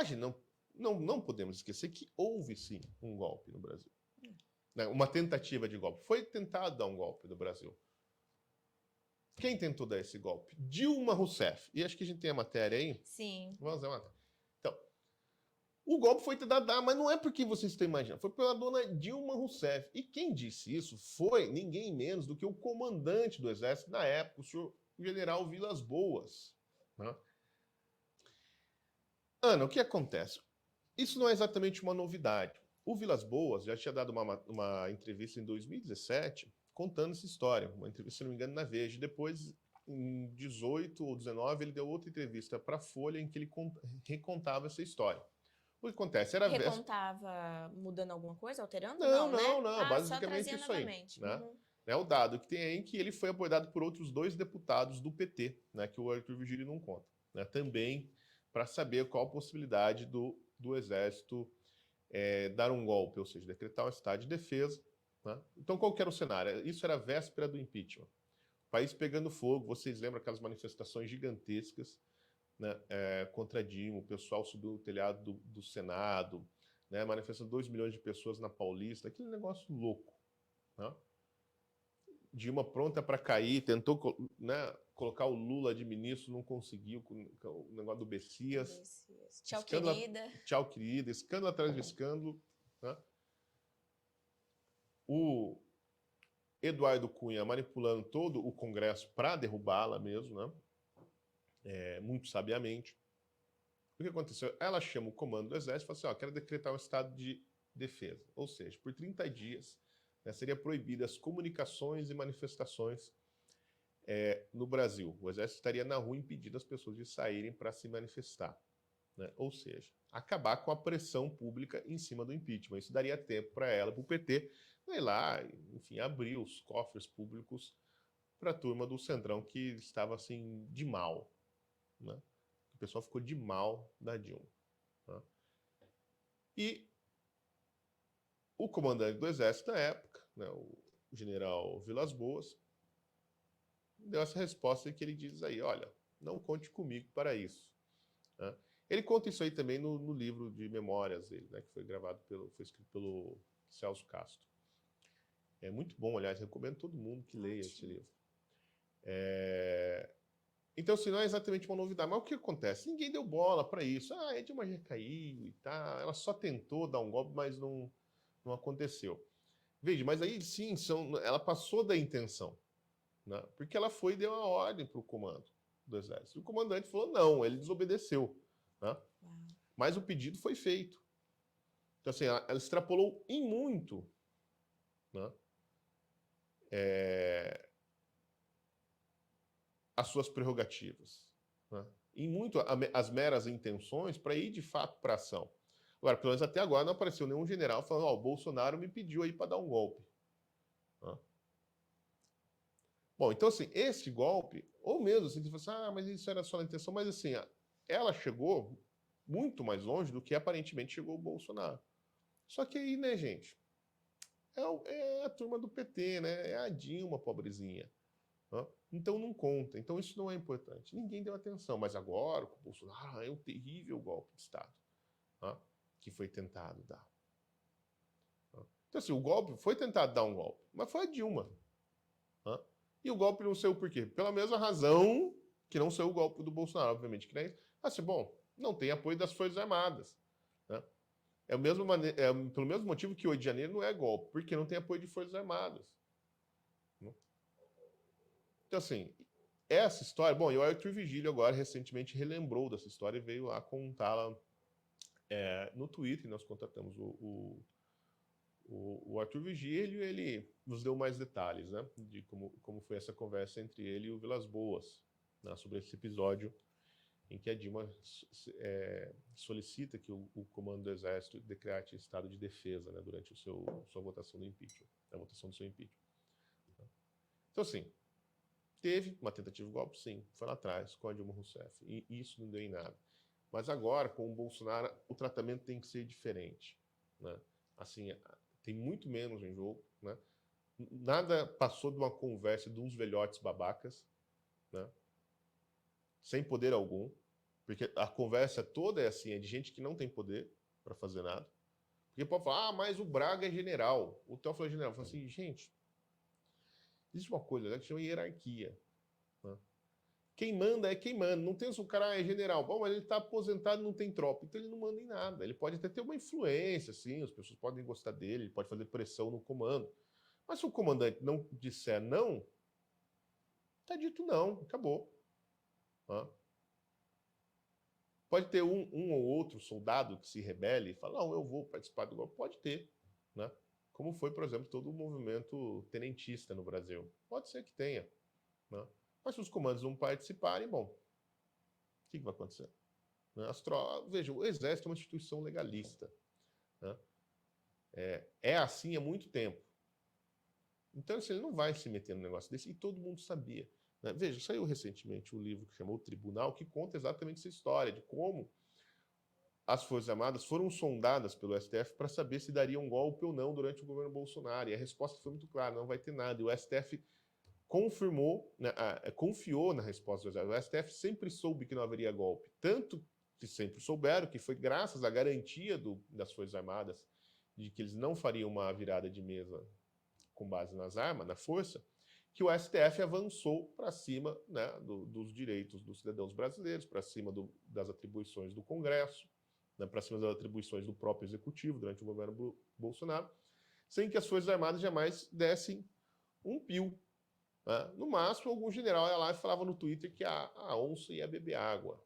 A gente não podemos esquecer que houve, sim, um golpe no Brasil. Né? Uma tentativa de golpe. Foi tentado dar um golpe no Brasil. Quem tentou dar esse golpe? Dilma Rousseff. E acho que a gente tem a matéria aí. Sim. Vamos ver a matéria. Então, o golpe foi tentado dar, mas não é porque vocês estão imaginando. Foi pela dona Dilma Rousseff. E quem disse isso foi ninguém menos do que o comandante do Exército na época, o senhor general Vilas Boas. Né? Ana, o que acontece? Isso não é exatamente uma novidade. O Vilas Boas já tinha dado uma entrevista em 2017 contando essa história. Uma entrevista, se não me engano, na Veja. Depois, em 18 ou 19, ele deu outra entrevista para a Folha em que ele recontava essa história. O que acontece? Era Recontava mudando alguma coisa, alterando? Não, né? basicamente isso novamente. aí. Né? É o dado que tem aí em que ele foi apoiado por outros 2 deputados do PT, né, que o Arthur Virgílio não conta. Né? Também para saber qual a possibilidade do Exército dar um golpe, ou seja, decretar um estado de defesa. Né? Então, qual que era o cenário? Isso era a véspera do impeachment. O país pegando fogo, vocês lembram aquelas manifestações gigantescas, né, contra Dilma, o pessoal subiu o telhado do Senado, né, manifestando 2 milhões de pessoas na Paulista, aquele negócio louco. Né? Dilma pronta para cair, tentou, né, colocar o Lula de ministro, não conseguiu, com o negócio do Bessias. Tchau, escândalo, querida. Tchau, querida. Escândalo atrás de escândalo. Né? O Eduardo Cunha manipulando todo o Congresso para derrubá-la mesmo, né? Muito sabiamente. O que aconteceu? Ela chama o comando do Exército e fala assim, ó, quero decretar um estado de defesa. Ou seja, por 30 dias, né, seria proibida as comunicações e manifestações no Brasil. O Exército estaria na rua impedindo as pessoas de saírem para se manifestar. Né? Ou seja, acabar com a pressão pública em cima do impeachment. Isso daria tempo para ela, para o PT, ir lá, enfim, abrir os cofres públicos para a turma do Centrão que estava assim de mal. Né? O pessoal ficou de mal da Dilma. Né? E o comandante do Exército na época, né, o general Vilas Boas, deu essa resposta que ele diz aí, olha, não conte comigo para isso. Né? Ele conta isso aí também no livro de memórias dele, né, que foi escrito pelo Celso Castro. É muito bom, aliás, recomendo todo mundo que leia esse livro. Então, assim, não é exatamente uma novidade, mas o que acontece? Ninguém deu bola para isso. Ah, a Dilma já caiu e tal, ela só tentou dar um golpe, mas não aconteceu. Veja, mas aí sim, ela passou da intenção, né? Porque ela foi e deu a ordem para o comando do Exército. O comandante falou não, ele desobedeceu. Né? Mas o pedido foi feito. Então, assim, ela extrapolou em muito, né, as suas prerrogativas. Né? Em muito as meras intenções para ir de fato para a ação. Agora, pelo menos até agora não apareceu nenhum general falando, ó, o Bolsonaro me pediu aí para dar um golpe. Né? Bom, então assim, esse golpe, ou mesmo assim, você fala assim, mas isso era só a intenção, mas assim, ela chegou muito mais longe do que aparentemente chegou o Bolsonaro. Só que aí, né, gente, é a turma do PT, né? É a Dilma, pobrezinha. Né? Então não conta. Então isso não é importante. Ninguém deu atenção. Mas agora, o Bolsonaro é um terrível golpe de Estado, né, que foi tentado dar. Né? Então assim, o golpe foi tentado dar um golpe, mas foi a Dilma. Né? E o golpe não saiu por quê? Pela mesma razão que não saiu o golpe do Bolsonaro, obviamente. Que nem assim, bom, não tem apoio das Forças Armadas. Né? Pelo mesmo motivo que 8 de janeiro não é golpe, porque não tem apoio de Forças Armadas. Né? Então, assim, essa história... Bom, e o Arthur Virgílio agora recentemente relembrou dessa história e veio lá contá-la no Twitter, e nós contatamos o Arthur Virgílio, ele nos deu mais detalhes, né, de como foi essa conversa entre ele e o Vilas Boas, né, sobre esse episódio em que a Dilma solicita que o comando do Exército decrete estado de defesa, né, durante sua votação do impeachment, a votação do seu impeachment. Então, assim, teve uma tentativa de golpe, sim, foi lá atrás, com a Dilma Rousseff, e isso não deu em nada. Mas agora, com o Bolsonaro, o tratamento tem que ser diferente. Né? Assim, tem muito menos em jogo. Né? Nada passou de uma conversa de uns velhotes babacas, né? Sem poder algum. Porque a conversa toda é assim, é de gente que não tem poder para fazer nada. Porque pode falar, mas o Braga é general. O Teófilo é general. Eu falo assim, gente, existe uma coisa, né, que chama hierarquia. Né? Quem manda é quem manda. Não tem o cara é general. Bom, mas ele está aposentado, não tem tropa. Então ele não manda em nada. Ele pode até ter uma influência, assim, as pessoas podem gostar dele, ele pode fazer pressão no comando. Mas se o comandante não disser não, tá dito não, acabou. Né? Pode ter um ou outro soldado que se rebele e fala, não, eu vou participar do golpe. Pode ter, né? Como foi, por exemplo, todo o movimento tenentista no Brasil. Pode ser que tenha. Né? Mas se os comandos não participarem, bom, o que vai acontecer? Né? Veja, o Exército é uma instituição legalista. Né? É assim há muito tempo. Então, assim, ele não vai se meter num negócio desse, e todo mundo sabia. Né? Veja, saiu recentemente um livro que chamou O Tribunal, que conta exatamente essa história, de como as Forças Armadas foram sondadas pelo STF para saber se daria um golpe ou não durante o governo Bolsonaro. E a resposta foi muito clara, não vai ter nada. E o STF confirmou, né, confiou na resposta do Exército. O STF sempre soube que não haveria golpe. Tanto que sempre souberam que foi graças à garantia das Forças Armadas de que eles não fariam uma virada de mesa com base nas armas, na força, que o STF avançou para cima, né, dos direitos dos cidadãos brasileiros, para cima das atribuições do Congresso, né, para cima das atribuições do próprio Executivo durante o governo Bolsonaro, sem que as Forças Armadas jamais dessem um pio. Né? No máximo, algum general ia lá e falava no Twitter que a onça ia beber água.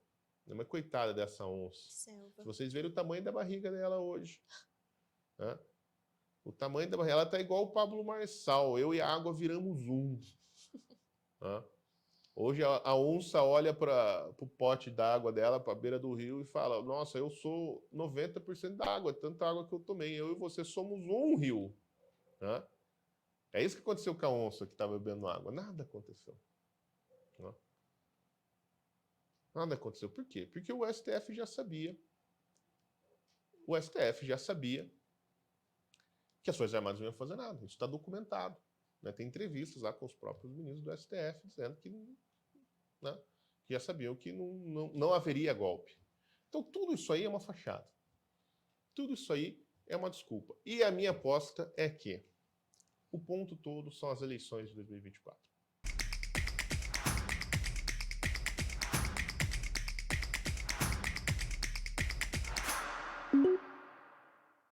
Mas coitada dessa onça. Selva. Se vocês verem o tamanho da barriga dela hoje. Né? O tamanho da barriga, ela tá igual o Pablo Marçal. Eu e a água viramos um. Né? Hoje a onça olha para o pote d'água dela, para a beira do rio, e fala, nossa, eu sou 90% da água, tanta água que eu tomei. Eu e você somos um rio. Né? É isso que aconteceu com a onça que estava bebendo água. Nada aconteceu. Né? Nada aconteceu. Por quê? Porque o STF já sabia. O STF já sabia que as Forças Armadas não iam fazer nada. Isso está documentado. Né? Tem entrevistas lá com os próprios ministros do STF dizendo que, né, que já sabiam que não haveria golpe. Então, tudo isso aí é uma fachada. Tudo isso aí é uma desculpa. E a minha aposta é que o ponto todo são as eleições de 2024.